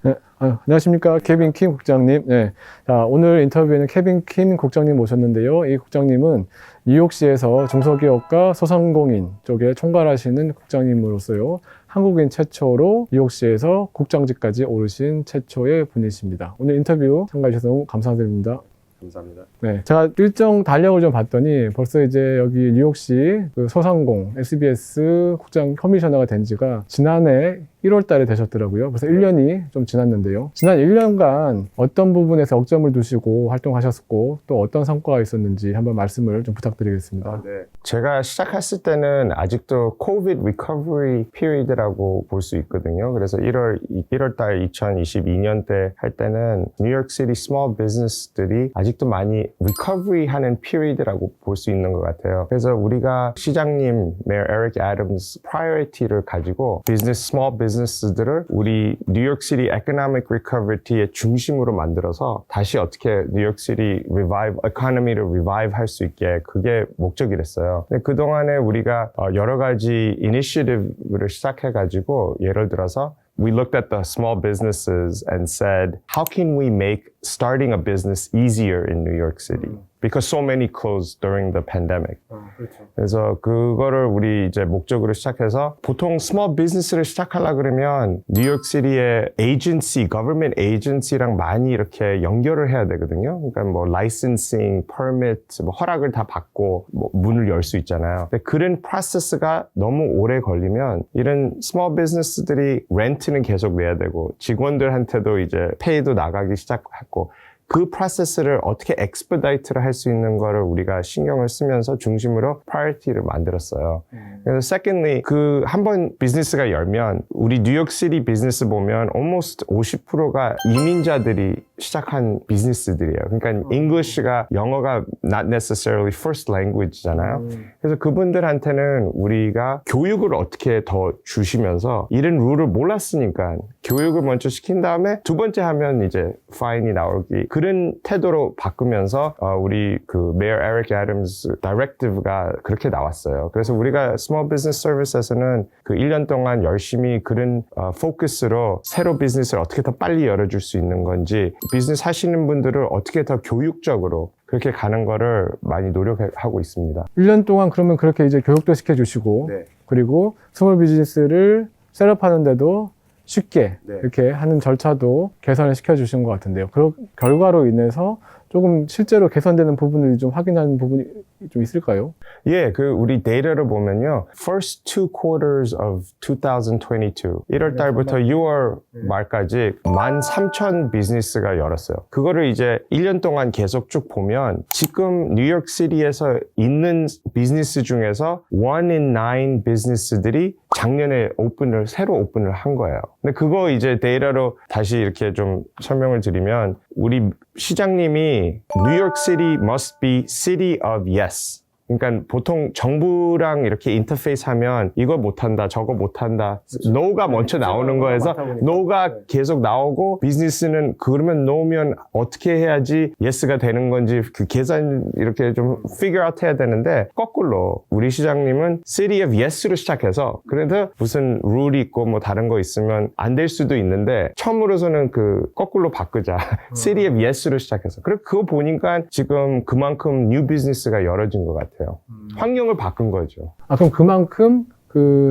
네, 안녕하십니까. 케빈 킴 국장님. 네. 자, 오늘 인터뷰에는 케빈 킴 국장님 모셨는데요. 이 국장님은 뉴욕시에서 중소기업과 소상공인 쪽에 총괄하시는 국장님으로서요. 한국인 최초로 뉴욕시에서 국장직까지 오르신 최초의 분이십니다. 오늘 인터뷰 참가해 주셔서 너무 감사드립니다. 감사합니다. 네, 제가 일정 달력을 좀 봤더니 벌써 이제 여기 뉴욕시 그 소상공 SBS 국장 커미셔너가 된 지가 지난해 1월 달에 되셨더라고요. 벌써 1년이 좀 지났는데요. 지난 1년간 어떤 부분에서 억점을 두시고 활동하셨고 또 어떤 성과가 있었는지 한번 말씀을 좀 부탁드리겠습니다. 네. 제가 시작했을 때는 아직도 COVID Recovery Period라고 볼 수 있거든요. 그래서 1월 달 2022년 때 할 때는 뉴욕시티 스몰 비즈니스들이 아직도 많이 recovery 하는 period라고 볼 수 있는 것 같아요. 그래서 우리가 시장님, 메어 에릭 애덤스 priority를 가지고 small business들을 우리 뉴욕시티 economic recovery의 중심으로 만들어서 다시 어떻게 뉴욕시티 economy를 revive 할 수 있게 그게 목적이랬어요. 근데 그동안에 우리가 여러 가지 initiative를 시작해가지고 예를 들어서 we looked at the small businesses and said, how can we make starting a business easier in New York City? Because so many closed during the pandemic. 그렇죠. 그래서 그거를 우리 이제 목적으로 시작해서 보통 small business를 시작하려 그러면 뉴욕시티의 agency, government agency랑 많이 이렇게 연결을 해야 되거든요. 그러니까 뭐 licensing, permit, 뭐 허락을 다 받고 뭐 문을 열 수 있잖아요. 근데 그런 프로세스가 너무 오래 걸리면 이런 small business들이 렌트는 계속 내야 되고 직원들한테도 이제 페이도 나가기 시작했고 그 프로세스를 어떻게 expedite를 할 수 있는 거를 우리가 신경을 쓰면서 중심으로 priority를 만들었어요. 그래서 secondly, 그 한번 비즈니스가 열면 우리 뉴욕시티 비즈니스 보면 almost 50%가 이민자들이 시작한 비즈니스들이에요. 그러니까 English가 영어가 not necessarily first language잖아요. 그래서 그분들한테는 우리가 교육을 어떻게 더 주시면서 이런 룰을 몰랐으니까 교육을 먼저 시킨 다음에 두 번째 하면 이제 파인이 나오기 그런 태도로 바꾸면서 우리 그 메어 에릭 애덤스 다이렉티브가 그렇게 나왔어요. 그래서 우리가 스몰 비즈니스 서비스에서는 그 1년 동안 열심히 그런 포커스로 새로 비즈니스를 어떻게 더 빨리 열어줄 수 있는 건지 비즈니스 하시는 분들을 어떻게 더 교육적으로 그렇게 가는 거를 많이 노력하고 있습니다. 1년 동안 그러면 그렇게 이제 교육도 시켜주시고 네. 그리고 스몰 비즈니스를 셋업하는데도 쉽게 네. 이렇게 하는 절차도 개선을 시켜주신 것 같은데요. 그 결과로 인해서 조금 실제로 개선되는 부분을 좀 확인하는 부분이 좀 있을까요? 예, 그 우리 데이터를 보면요. First two quarters of 2022, 1월 달부터 6월 말까지 13,000 비즈니스가 열었어요. 그거를 이제 1년 동안 계속 쭉 보면 지금 뉴욕시티에서 있는 비즈니스 중에서 1 in 9 비즈니스들이 작년에 새로 오픈을 한 거예요. 근데 그거 이제 데이터로 다시 이렇게 좀 설명을 드리면 우리 시장님이 New York City must be city of yes. 그러니까 보통 정부랑 이렇게 인터페이스 하면 이거 못한다, 저거 못한다. no가 먼저 나오는 거에서 no가 계속 나오고 비즈니스는 그러면 no면 어떻게 해야지 yes가 되는 건지 그 계산 이렇게 좀 figure out 해야 되는데 거꾸로 우리 시장님은 city of yes로 시작해서 그래도 무슨 룰이 있고 뭐 다른 거 있으면 안 될 수도 있는데 처음으로서는 그 거꾸로 바꾸자. city of yes로 시작해서 그거 보니까 지금 그만큼 뉴 비즈니스가 열어진 것 같아요. 환경을 바꾼 거죠. 그럼 그만큼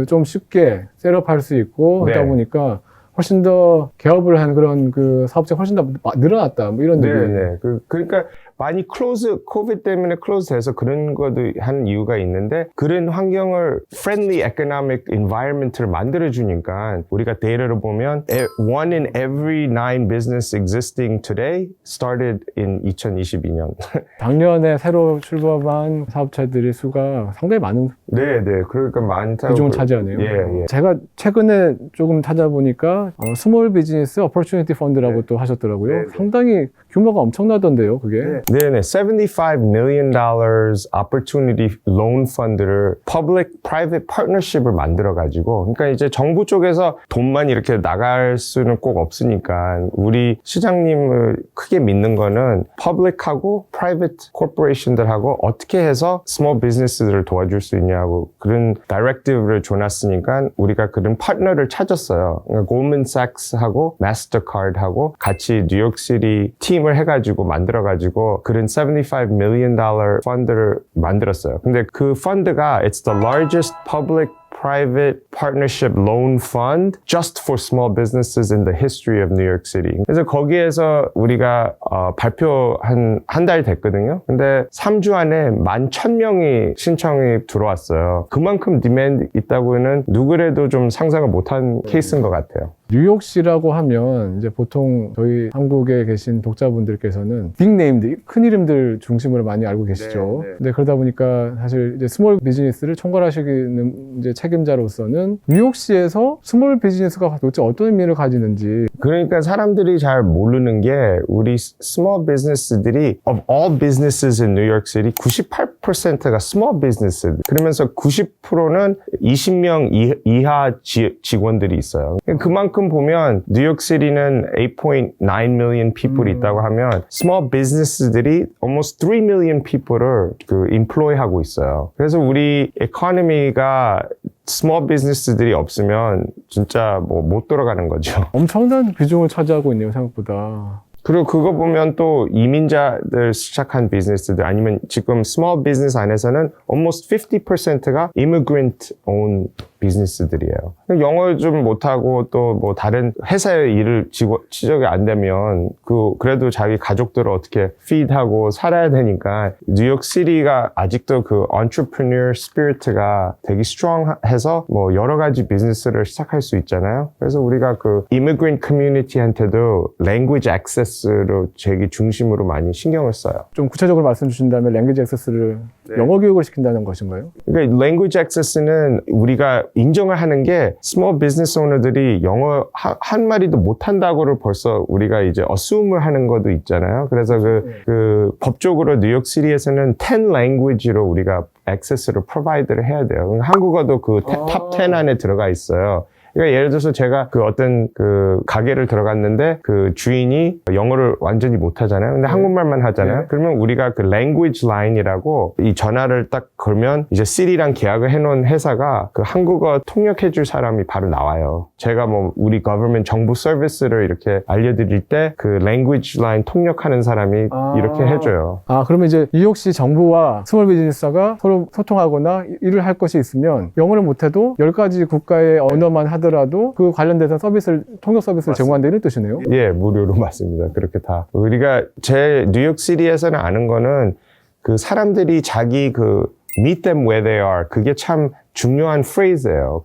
좀 쉽게 셋업할 수 있고 네. 하다 보니까 훨씬 더 개업을 한 그런 그 사업자가 훨씬 더 늘어났다. 뭐 이런 얘기예요. 네. 그러니까 많이 코비드 때문에 클로즈 돼서 그런 것도 한 이유가 있는데 그런 환경을 friendly economic environment를 만들어주니까 우리가 데이터를 보면 1 in every 9 business existing today started in 2022년. 작년에 새로 출범한 사업체들의 수가 상당히 많은 네. 그러니까 많다고. 비중을 차지하네요. 예. 제가 최근에 조금 찾아보니까 스몰 비즈니스 어퍼튜니티 펀드라고 또 하셨더라고요. 네. 상당히 규모가 엄청나던데요, 그게. 네네, $75 million opportunity loan 펀드를 public-private partnership을 만들어가지고, 그러니까 이제 정부 쪽에서 돈만 이렇게 나갈 수는 꼭 없으니까, 우리 시장님을 크게 믿는 거는 public하고 private corporation들하고 어떻게 해서 small business들을 도와줄 수 있냐고 그런 directive를 줘놨으니까 우리가 그런 파트너를 찾았어요. 그러니까 골드만 골드만 삭스하고 마스터카드하고 같이 뉴욕시티 팀을 해가지고 만들어가지고 그런 $75 million 펀드를 만들었어요. 근데 그 펀드가 it's the largest public private partnership loan fund just for small businesses in the history of New York City. 그래서 거기에서 우리가 발표한 한 달 됐거든요. 근데 3주 안에 11,000명이 신청이 들어왔어요. 그만큼 디맨드 있다고는 누구래도 좀 상상을 못한 케이스인 것 같아요. 뉴욕시라고 하면 이제 보통 저희 한국에 계신 독자분들께서는 빅네임들, 큰 이름들 중심으로 많이 알고 계시죠. 근데 그러다 보니까 사실 이제 스몰 비즈니스를 총괄하시는 이제 책임자로서는 뉴욕시에서 스몰 비즈니스가 도대체 어떤 의미를 가지는지. 그러니까 사람들이 잘 모르는 게 우리 스몰 비즈니스들이 of all businesses in New York City 98%가 small business. 그러면서 90%는 20명 이하 직원들이 있어요. 그만큼 보면 뉴욕시티는 8.9 million people이 있다고 하면 small business들이 almost 3 million people를 employ하고 있어요. 그래서 우리 economy가 small business들이 없으면 진짜 못 돌아가는 거죠. 엄청난 비중을 차지하고 있네요, 생각보다. 그리고 그거 보면 또 이민자들 시작한 비즈니스들 아니면 지금 small business 안에서는 almost 50%가 immigrant owned 비즈니스들이에요. 영어 좀 못하고 또 뭐 다른 회사의 일을 취직이 안 되면 그래도 자기 가족들을 어떻게 feed하고 살아야 되니까 뉴욕시티가 아직도 그 entrepreneur spirit가 되게 strong해서 뭐 여러 가지 비즈니스를 시작할 수 있잖아요. 그래서 우리가 그 immigrant community한테도 language access를 되게 중심으로 많이 신경을 써요. 좀 구체적으로 말씀 주신다면 랭귀지 액세스를 영어 교육을 시킨다는 것인가요? 그러니까 language access는 우리가 인정을 하는 게 small business owner들이 영어 한 마디도 못한다고를 벌써 우리가 이제 assume을 하는 것도 있잖아요. 그래서 그 법적으로 뉴욕시티에서는 10 language로 우리가 access를 provide를 해야 돼요. 한국어도 그 탑 10 안에 들어가 있어요. 그러니까 예를 들어서 제가 그 어떤 그 가게를 들어갔는데 그 주인이 영어를 완전히 못하잖아요. 근데 한국말만 하잖아요. 그러면 우리가 그 language line이라고 이 전화를 딱 걸면 이제 시리랑 계약을 해놓은 회사가 그 한국어 통역해줄 사람이 바로 나와요. 제가 뭐 우리 government 정부 서비스를 이렇게 알려드릴 때 그 language line 통역하는 사람이 이렇게 해줘요. 그러면 이제 뉴욕시 정부와 스몰 비즈니스가 서로 소통하거나 일을 할 것이 있으면 영어를 못해도 10가지 국가의 언어만 하더라도 그 관련돼서 통역 서비스를 제공한다는 뜻이네요. 예, 무료로 맞습니다. 그렇게 다. 우리가 뉴욕시티에서는 아는 거는 그 사람들이 자기 meet them where they are. 그게 참 중요한 phrase예요.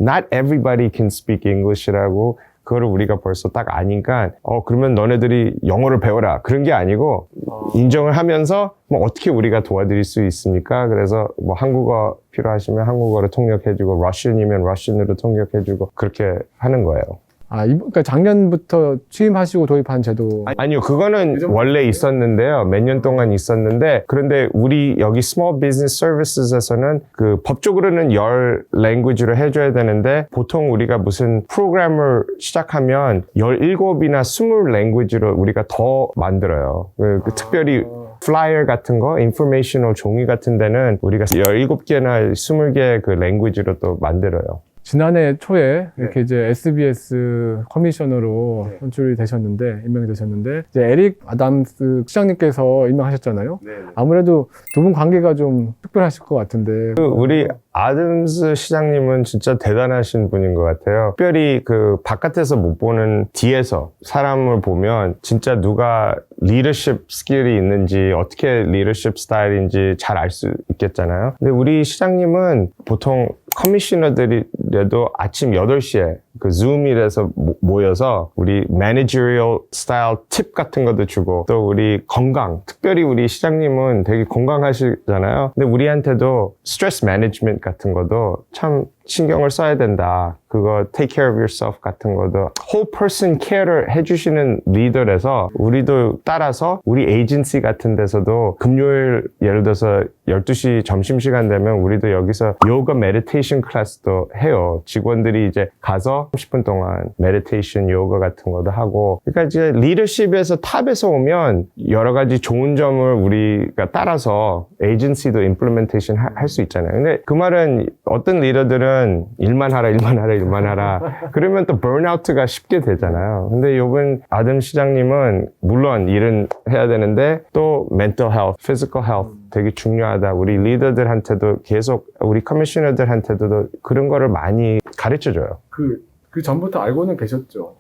not everybody can speak English라고 그거를 우리가 벌써 딱 아니까 그러면 너네들이 영어를 배워라. 그런 게 아니고 인정을 하면서 뭐 어떻게 우리가 도와드릴 수 있습니까? 그래서 뭐 한국어 필요하시면 한국어로 통역해주고 러시안이면 러시안으로 통역해주고 그렇게 하는 거예요. 그러니까 작년부터 취임하시고 도입한 제도. 아니요, 그거는 원래 있었는데요. 몇 년 동안 있었는데, 그런데 우리 여기 Small Business Services에서는 그 법적으로는 10 language로 해줘야 되는데, 보통 우리가 무슨 프로그램을 시작하면 17이나 20 language로 우리가 더 만들어요. 특별히 플라이어 같은 거, 인포메이셔널 종이 같은 데는 우리가 17개나 20개 그 language로 또 만들어요. 지난해 초에 이렇게 이제 SBS 커미셔너로 선출이 되셨는데, 임명이 되셨는데, 이제 에릭 아담스 시장님께서 임명하셨잖아요. 아무래도 두 분 관계가 좀 특별하실 것 같은데. 우리 아담스 시장님은 진짜 대단하신 분인 것 같아요. 특별히 그 바깥에서 못 보는 뒤에서 사람을 보면 진짜 누가 리더십 스킬이 있는지 어떻게 리더십 스타일인지 잘 알 수 있겠잖아요. 근데 우리 시장님은 보통 커미셔너들이라도 아침 8시에 그 줌이라서 모여서 우리 매니저리얼 스타일 팁 같은 것도 주고 또 우리 건강, 특별히 우리 시장님은 되게 건강하시잖아요. 근데 우리한테도 스트레스 매니지먼트 같은 것도 참 신경을 써야 된다. 그거 take care of yourself 같은 것도 whole person care를 해주시는 리더라서 우리도 따라서 우리 에이전시 같은 데서도 금요일 예를 들어서 12시 점심시간 되면 우리도 여기서 요가 메디테이션 클래스도 해요. 직원들이 이제 가서 30분 동안 메디테이션 요가 같은 것도 하고 그러니까 이제 리더십에서 탑에서 오면 여러 가지 좋은 점을 우리가 따라서 에이전시도 임플리멘테이션 할 수 있잖아요. 근데 그 말은 어떤 리더들은 사람들은 일만 하라. 그러면 또 번아웃가 쉽게 되잖아요. 근데 요번 아담 시장님은 물론 일은 해야 되는데 또 mental health, physical health 되게 중요하다. 우리 리더들한테도 계속 우리 커미셔너들한테도 그런 거를 많이 가르쳐줘요. 그 전부터 알고는 계셨죠?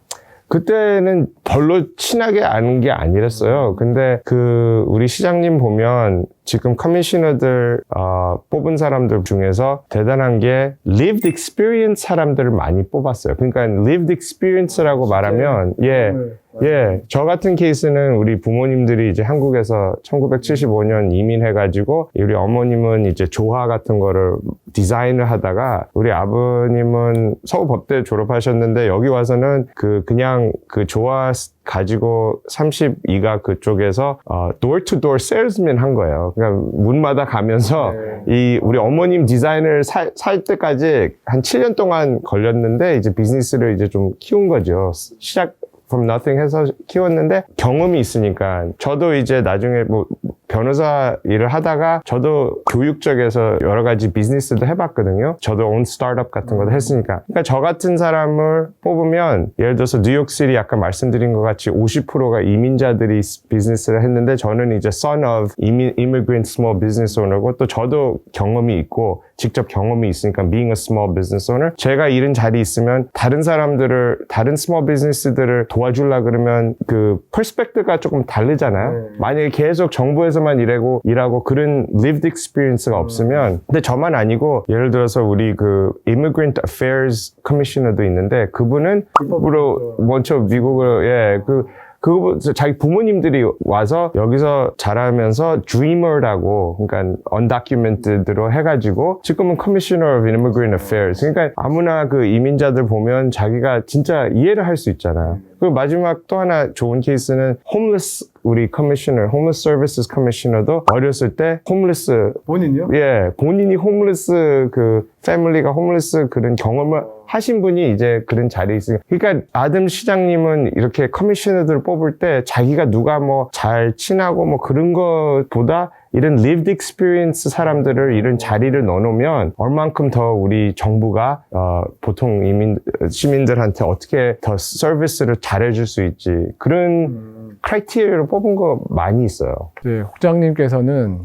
그때는 별로 친하게 아는 게 아니랬어요. 근데 우리 시장님 보면 지금 커미셔너들 뽑은 사람들 중에서 대단한 게 lived experience 사람들을 많이 뽑았어요. 그러니까 lived experience라고 말하면 저 같은 케이스는 우리 부모님들이 이제 한국에서 1975년 이민해가지고 우리 어머님은 이제 조화 같은 거를 디자인을 하다가 우리 아버님은 서울법대 졸업하셨는데 여기 와서는 그냥 조화 가지고 32가 그쪽에서 door-to-door salesman 한 거예요. 그러니까 문마다 가면서 이 우리 어머님 디자인을 살 때까지 한 7년 동안 걸렸는데 이제 비즈니스를 이제 좀 키운 거죠. 시작 from nothing 해서 키웠는데 경험이 있으니까 저도 이제 나중에 뭐 변호사 일을 하다가 저도 교육 쪽에서 여러 가지 비즈니스도 해봤거든요. 저도 온 스타트업 같은 것도 했으니까. 그러니까 저 같은 사람을 뽑으면 예를 들어서 뉴욕시티 아까 말씀드린 것 같이 50%가 이민자들이 비즈니스를 했는데 저는 이제 son of immigrant small business owner고 또 저도 경험이 있고 직접 경험이 있으니까 being a small business owner 제가 이런 자리에 있으면 다른 사람들을 다른 small business들을 도와주려 그러면 그 퍼스펙트가 조금 다르잖아요. 만약에 계속 정부에서만 일하고 그런 lived experience가 없으면 근데 저만 아니고 예를 들어서 우리 그 immigrant affairs commissioner도 있는데 그분은 으로 먼저 미국으로 그거 자기 부모님들이 와서 여기서 자라면서 dreamer라고 그러니까 undocumented로 해가지고 지금은 Commissioner of Immigrant Affairs 그러니까 아무나 그 이민자들 보면 자기가 진짜 이해를 할 수 있잖아요. 그리고 마지막 또 하나 좋은 케이스는 homeless 우리 커미셔너, homeless services 커미셔너도 어렸을 때 홈리스 본인이요? 본인이 홈리스 그 패밀리가 홈리스 그런 경험을 하신 분이 이제 그런 자리에 있으니까 그러니까 아담 시장님은 이렇게 커미셔너들을 뽑을 때 자기가 누가 뭐 잘 친하고 뭐 그런 것보다 이런 lived experience 사람들을 이런 자리를 넣어놓으면 얼만큼 더 우리 정부가 보통 시민들한테 어떻게 더 서비스를 잘해줄 수 있지 그런 크라이테리아를 뽑은 거 많이 있어요. 네, 국장님께서는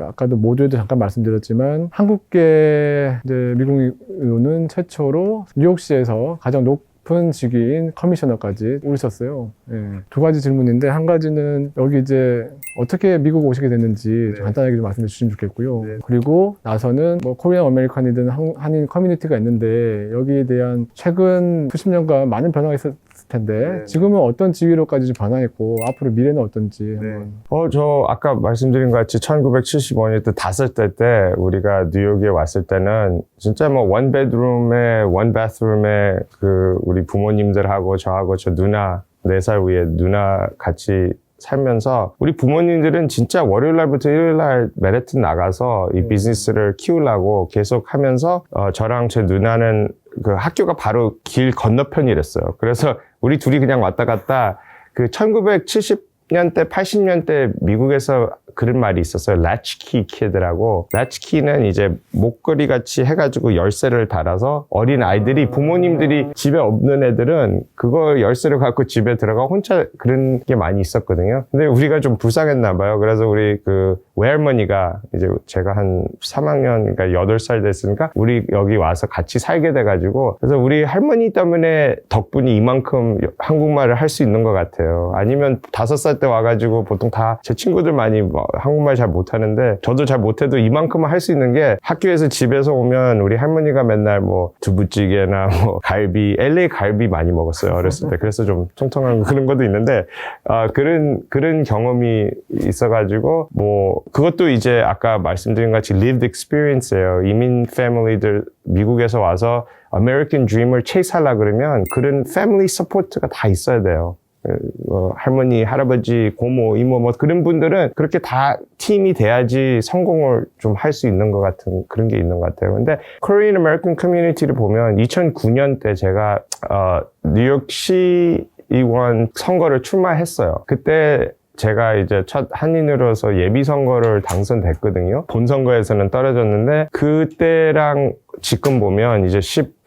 아까도 모두에도 잠깐 말씀드렸지만 한국계 이제 미국인은 최초로 뉴욕시에서 가장 높은 직위인 커미셔너까지 오셨어요. 두 가지 질문인데 한 가지는 여기 이제 어떻게 미국 오시게 됐는지 간단하게 좀 말씀해 주시면 좋겠고요. 그리고 나서는 뭐 코리안 아메리칸이든 한인 커뮤니티가 있는데 여기에 대한 최근 수십 년간 많은 변화가 있었을 텐데 지금은 어떤 지위로까지 좀 변화했고 앞으로 미래는 어떤지 한번. 저 아까 말씀드린 것 같이 1975년 때 5살 때 우리가 뉴욕에 왔을 때는 진짜 뭐 원 베드룸에 원 바스룸에 그 우리 부모님들하고 저하고 저 누나 4살 위에 누나 같이 살면서 우리 부모님들은 진짜 월요일 날부터 일요일 날 맨해튼 나가서 이 비즈니스를 키우려고 계속 하면서 저랑 제 누나는 그 학교가 바로 길 건너편이랬어요. 그래서 우리 둘이 그냥 왔다 갔다 그 1970년대 80년대 미국에서 그런 말이 있었어요. latchkey kid라고. latchkey는 이제 목걸이 같이 해가지고 열쇠를 달아서 어린 아이들이 부모님들이 집에 없는 애들은 그거 열쇠를 갖고 집에 들어가 혼자 그런 게 많이 있었거든요. 근데 우리가 좀 불쌍했나 봐요. 그래서 우리 그 외할머니가 이제 제가 한 3학년 그러니까 8살 됐으니까 우리 여기 와서 같이 살게 돼가지고 그래서 우리 할머니 때문에 덕분에 이만큼 한국말을 할 수 있는 것 같아요. 아니면 5살 때 와가지고 보통 다 제 친구들 많이 한국말 잘 못하는데 저도 잘 못해도 이만큼은 할 수 있는 게 학교에서 집에서 오면 우리 할머니가 맨날 뭐 두부찌개나 뭐 갈비, LA 갈비 많이 먹었어요 어렸을 때. 그래서 좀 통통한 그런 것도 있는데 그런 경험이 있어가지고 뭐 그것도 이제 아까 말씀드린 것 같이 lived experience예요. 이민 패밀리들 미국에서 와서 American Dream을 chase 하려고 그러면 그런 family support가 다 있어야 돼요. 할머니, 할아버지, 고모, 이모 뭐 그런 분들은 그렇게 다 팀이 돼야지 성공을 좀 할 수 있는 것 같은 그런 게 있는 것 같아요. 근데 Korean American Community를 보면 2009년 때 제가 뉴욕시 의원 선거를 출마했어요. 그때 제가 이제 첫 한인으로서 예비 선거를 당선됐거든요. 본선거에서는 떨어졌는데 그때랑 지금 보면 이제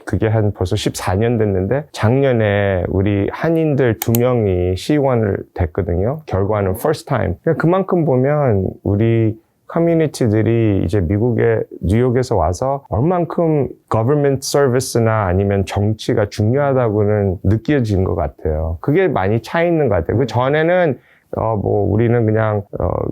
그게 한 벌써 14년 됐는데 작년에 우리 한인들 2명이 시의원을 됐거든요. 결과는 first time. 그러니까 그만큼 보면 우리 커뮤니티들이 이제 미국의 뉴욕에서 와서 얼만큼 government service나 아니면 정치가 중요하다고는 느껴진 것 같아요. 그게 많이 차이 있는 것 같아요. 그 전에는 우리는 그냥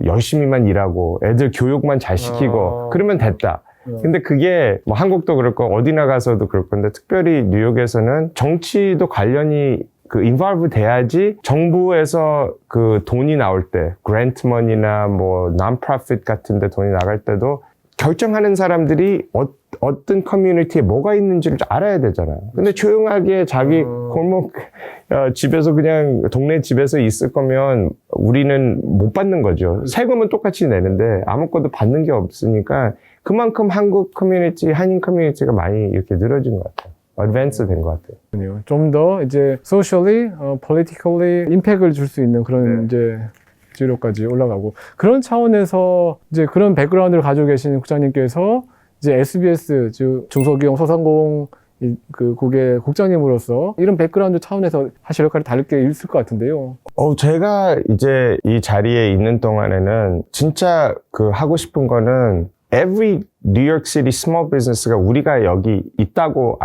열심히만 일하고 애들 교육만 잘 시키고 그러면 됐다. 근데 그게 뭐 한국도 그럴 거 어디 나가서도 그럴 건데 특별히 뉴욕에서는 정치도 관련이 involve 돼야지 정부에서 그 돈이 나올 때 grant money나 뭐 non-profit 같은 데 돈이 나갈 때도 결정하는 사람들이 어떤 커뮤니티에 뭐가 있는지를 알아야 되잖아요. 근데 조용하게 자기 골목 집에서 그냥 동네 집에서 있을 거면 우리는 못 받는 거죠. 세금은 똑같이 내는데 아무것도 받는 게 없으니까 그만큼 한국 커뮤니티, 한인 커뮤니티가 많이 이렇게 늘어진 것 같아요. 어드밴스 된 것 같아요. 좀 더 이제 socially, politically 임팩트를 줄 수 있는 그런 이제 지로까지 올라가고 그런 차원에서 이제 그런 백그라운드를 가지고 계신 국장님께서 이제 SBS 즉 중소기업 소상공 그국의 국장님으로서 이런 백그라운드 차원에서 하실 역할이 다르게 있을 것 같은데요. 제가 이제 이 자리에 있는 동안에는 진짜 하고 싶은 거는 every New York City small business가 우리가 여기 있다고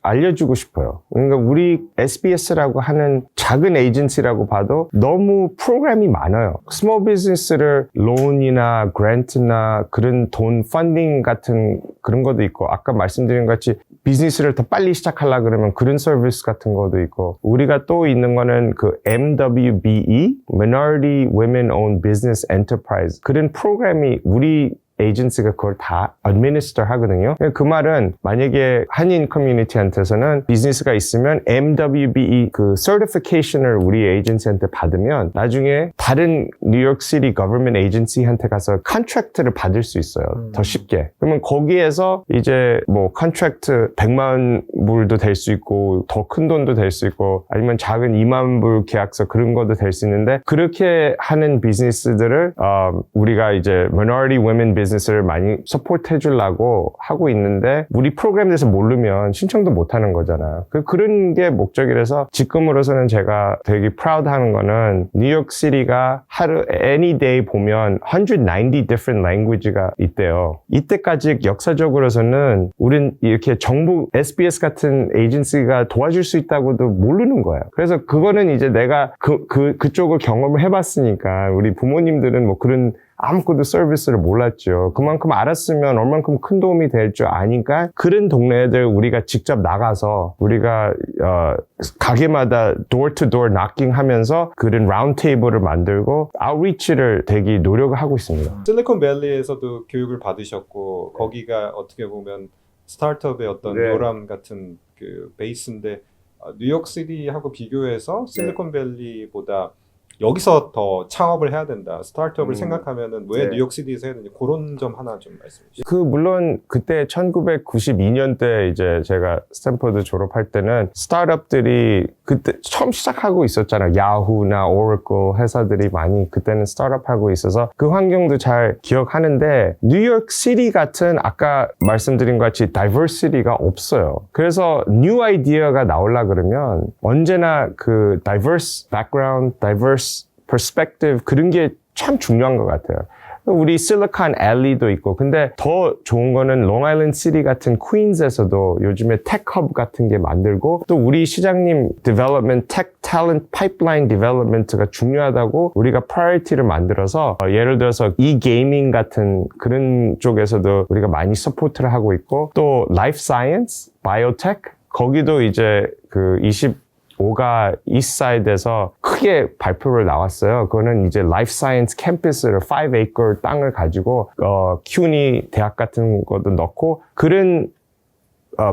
알려주고 싶어요. 그러니까 우리 SBS라고 하는 작은 에이전시라고 봐도 너무 프로그램이 많아요. 스몰 비즈니스를 론이나 그랜트나 그런 돈 펀딩 같은 그런 것도 있고 아까 말씀드린 것 같이 비즈니스를 더 빨리 시작하려고 그러면 그런 서비스 같은 것도 있고 우리가 또 있는 거는 MWBE Minority Women Owned Business Enterprise 그런 프로그램이 우리 에이전시가 그걸 다 administer 하거든요. 그 말은 만약에 한인 커뮤니티한테서는 비즈니스가 있으면 MWBE certification을 우리 에이전시한테 받으면 나중에 다른 뉴욕 시티 government agency한테 가서 컨트랙트를 받을 수 있어요. 더 쉽게. 그러면 거기에서 이제 뭐 컨트랙트 100만 불도 될 수 있고 더 큰 돈도 될 수 있고 아니면 작은 2만 불 계약서 그런 것도 될 수 있는데 그렇게 하는 비즈니스들을 우리가 이제 minority women 비즈니스를 많이 서포트 해주려고 하고 있는데 우리 프로그램에 대해서 모르면 신청도 못 하는 거잖아요. 그런 게 목적이라서 지금으로서는 제가 되게 프라우드 하는 거는 뉴욕 시티가 하루 any day 보면 190 different language가 있대요. 이때까지 역사적으로서는 우린 이렇게 정부 SBS 같은 에이전시가 도와줄 수 있다고도 모르는 거예요. 그래서 그거는 이제 내가 그쪽을 경험을 해봤으니까 우리 부모님들은 뭐 그런 아무것도 서비스를 몰랐죠. 그만큼 알았으면 얼만큼 큰 도움이 될 줄 아니까 그런 동네들 우리가 직접 나가서 우리가 가게마다 door to door knocking 하면서 그런 라운드 테이블을 만들고 아웃리치를 되게 노력하고 있습니다. 실리콘밸리에서도 교육을 받으셨고 거기가 어떻게 보면 스타트업의 어떤 요람 같은 베이스인데 뉴욕시티하고 비교해서 실리콘밸리보다 여기서 더 창업을 해야 된다. 스타트업을 생각하면은 왜 뉴욕시티에서 해야 되는지 그런 점 하나 좀 말씀해 주시죠. 물론 그때 1992년대 이제 제가 스탠퍼드 졸업할 때는 스타트업들이 그때 처음 시작하고 있었잖아요. 야후나 오라클 회사들이 많이 그때는 스타트업하고 있어서 그 환경도 잘 기억하는데 뉴욕시티 같은 아까 말씀드린 것 같이 다이버시티가 없어요. 그래서 뉴 아이디어가 나오려고 그러면 언제나 diverse background, diverse perspective 그런 게 참 중요한 것 같아요. 우리 실리콘 앨리도 있고 근데 더 좋은 거는 롱아일랜드 시티 같은 퀸즈에서도 요즘에 테크허브 같은 게 만들고 또 우리 시장님 디벨롭먼트 테크 탤런트 파이프라인 디벨롭먼트가 중요하다고 우리가 프라이어티를 만들어서 예를 들어서 게이밍 같은 그런 쪽에서도 우리가 많이 서포트를 하고 있고 또 라이프 사이언스, 바이오테크 거기도 이제 5가 이스트사이드에서 크게 발표를 나왔어요. 그거는 이제 라이프 사이언스 캠퍼스를 5acre 땅을 가지고 큐니 대학 같은 것도 넣고 그런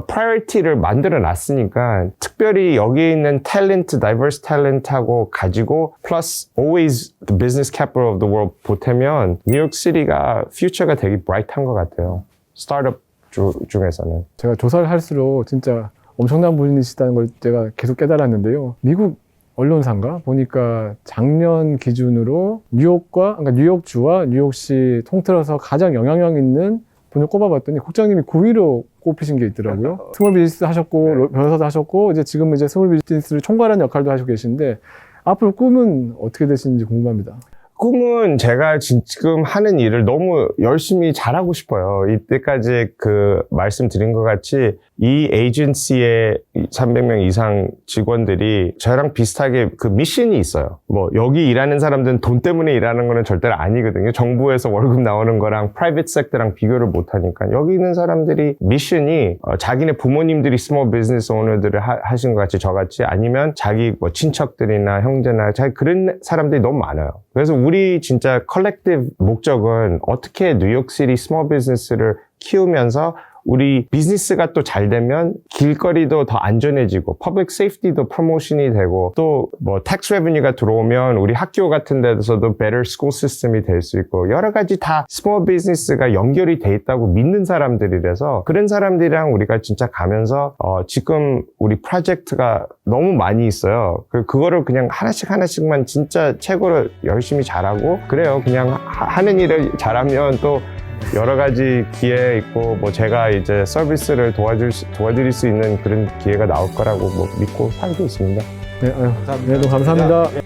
priority를 만들어 놨으니까 특별히 여기 있는 탤런트, diverse 탤런트하고 가지고 plus always the business capital of the world 보태면 뉴욕시티가 퓨처가 되게 브라이트한 것 같아요. 스타트업 중에서는. 제가 조사를 할수록 진짜 엄청난 분이시다는 걸 제가 계속 깨달았는데요. 미국 언론사인가 보니까 작년 기준으로 그러니까 뉴욕주와 뉴욕시 통틀어서 가장 영향력 있는 분을 꼽아봤더니 국장님이 9위로 꼽히신 게 있더라고요. 스몰 비즈니스 하셨고 변호사도 하셨고 이제 지금은 이제 스몰 비즈니스를 총괄하는 역할도 하시고 계신데 앞으로 꿈은 어떻게 되시는지 궁금합니다. 꿈은 제가 지금 하는 일을 너무 열심히 잘하고 싶어요. 이때까지 그 말씀드린 것 같이 이 에이전시의 300명 이상 직원들이 저랑 비슷하게 그 미션이 있어요. 뭐 여기 일하는 사람들은 돈 때문에 일하는 거는 절대로 아니거든요. 정부에서 월급 나오는 거랑 프라이빗 섹터랑 비교를 못 하니까 여기 있는 사람들이 미션이 자기네 부모님들이 스몰 비즈니스 오너들을 하신 것 같이 저같이 아니면 자기 뭐 친척들이나 형제나 자기 그런 사람들이 너무 많아요. 그래서 우리 진짜 컬렉티브 목적은 어떻게 뉴욕시티 스몰 비즈니스를 키우면서 우리 비즈니스가 또 잘 되면 길거리도 더 안전해지고 퍼블릭 세이프티도 프로모션이 되고 또 뭐 텍스 레베뉴가 들어오면 우리 학교 같은 데서도 better school system이 될 수 있고 여러 가지 다 스몰 비즈니스가 연결이 돼 있다고 믿는 사람들이라서 그런 사람들이랑 우리가 진짜 가면서 지금 우리 프로젝트가 너무 많이 있어요. 그거를 그냥 하나씩만 진짜 최고로 열심히 잘하고 그래요. 그냥 하는 일을 잘하면 또 여러 가지 기회 있고 뭐 제가 이제 서비스를 도와드릴 수 있는 그런 기회가 나올 거라고 뭐 믿고 살고 있습니다. 네, 아유, 네, 너무 감사합니다.